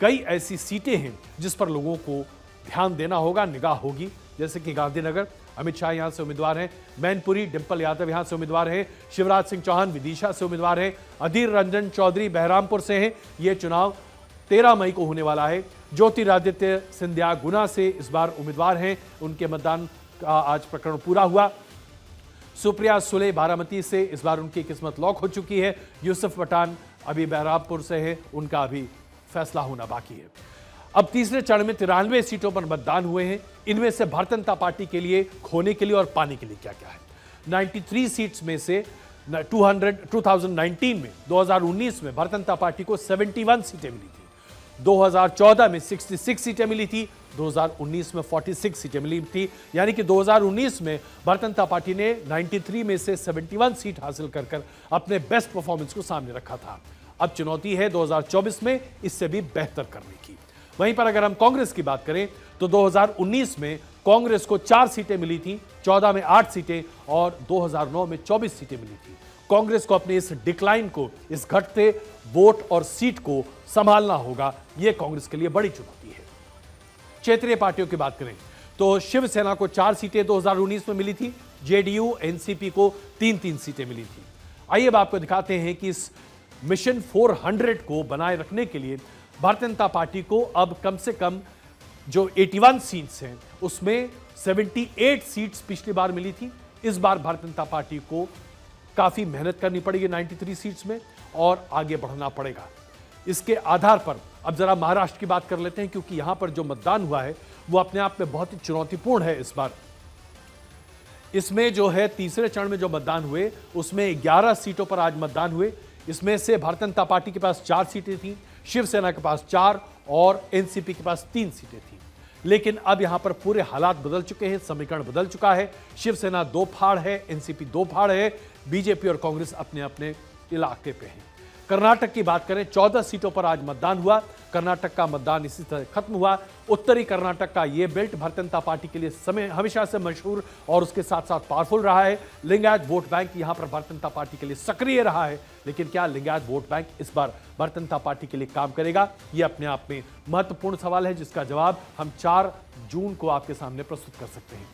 कई ऐसी सीटें हैं जिस पर लोगों को ध्यान देना होगा, निगाह होगी, जैसे कि गांधीनगर, अमित शाह यहां से उम्मीदवार हैं, मैनपुरी, डिंपल यादव यहां से उम्मीदवार हैं, शिवराज सिंह चौहान विदिशा से उम्मीदवार हैं, अधीर रंजन चौधरी बहरामपुर से हैं। यह चुनाव 13 मई को होने वाला है। ज्योतिरादित्य सिंधिया गुना से इस बार उम्मीदवार हैं, उनके मतदान का आज प्रकरण पूरा हुआ। सुप्रिया सुले बारामती से इस बार उनकी किस्मत लॉक हो चुकी है। यूसुफ पठान अभी बहरामपुर से है, उनका अभी फैसला होना बाकी है। अब तीसरे चरण में 93 सीटों पर मतदान हुए हैं। इनमें से भारतीय जनता पार्टी के लिए खोने के लिए और पाने के लिए क्या क्या है। 93 सीट्स में से 2019 में 2019 में भारतीय जनता पार्टी को 71 सीटें मिली थी, 2014 में 66 सीटें मिली थी, 2019 में 46 सीटें मिली थी। यानी कि 2019 में भारतीय जनता पार्टी ने 93 में से 71 सीट हासिल कर अपने बेस्ट परफॉर्मेंस को सामने रखा था। अब चुनौती है 2024 में इससे भी बेहतर करने की। वहीं पर अगर हम कांग्रेस की बात करें तो 2019 में कांग्रेस को 4 सीटें मिली थी, 14 में 8 सीटें और 2009 में 24 सीटें मिली थी। कांग्रेस को अपने इस डिक्लाइन को, इस घटते वोट और सीट को संभालना होगा। यह कांग्रेस के लिए बड़ी चुनौती है। क्षेत्रीय पार्टियों की बात करें तो शिवसेना को 4 सीटें 2019 में मिली थी, जेडीयू एनसीपी को 3-3 सीटें मिली थी। आइए अब आपको दिखाते हैं कि इस मिशन 400 को बनाए रखने के लिए भारतीय जनता पार्टी को अब कम से कम जो 81 सीट्स हैं उसमें 78 सीट्स पिछली बार मिली थी। इस बार भारतीय जनता पार्टी को काफी मेहनत करनी पड़ेगी 93 सीट्स में और आगे बढ़ना पड़ेगा। इसके आधार पर अब जरा महाराष्ट्र की बात कर लेते हैं, क्योंकि यहां पर जो मतदान हुआ है वो अपने आप में बहुत ही चुनौतीपूर्ण है। इस बार इसमें जो है तीसरे चरण में जो मतदान हुए उसमें 11 सीटों पर आज मतदान हुए। इसमें से भारतीय जनता पार्टी के पास 4 सीटें थी, शिवसेना के पास 4 और एनसीपी के पास 3 सीटें थी। लेकिन अब यहां पर पूरे हालात बदल चुके हैं, समीकरण बदल चुका है। शिवसेना 2 फाड़ है, एनसीपी 2 फाड़ है, बीजेपी और कांग्रेस अपने अपने इलाके पे हैं। कर्नाटक की बात करें, 14 सीटों पर आज मतदान हुआ। कर्नाटक का मतदान इसी तरह खत्म हुआ। उत्तरी कर्नाटक का यह बेल्ट भारतीय जनता पार्टी के लिए समय हमेशा से मशहूर और उसके साथ साथ पावरफुल रहा है। लिंगायत वोट बैंक यहां पर भारतीय जनता पार्टी के लिए सक्रिय रहा है। लेकिन क्या लिंगायत वोट बैंक इस बार भारतीय जनता पार्टी के लिए काम करेगा? यह अपने आप में महत्वपूर्ण सवाल है, जिसका जवाब हम 4 जून को आपके सामने प्रस्तुत कर सकते हैं।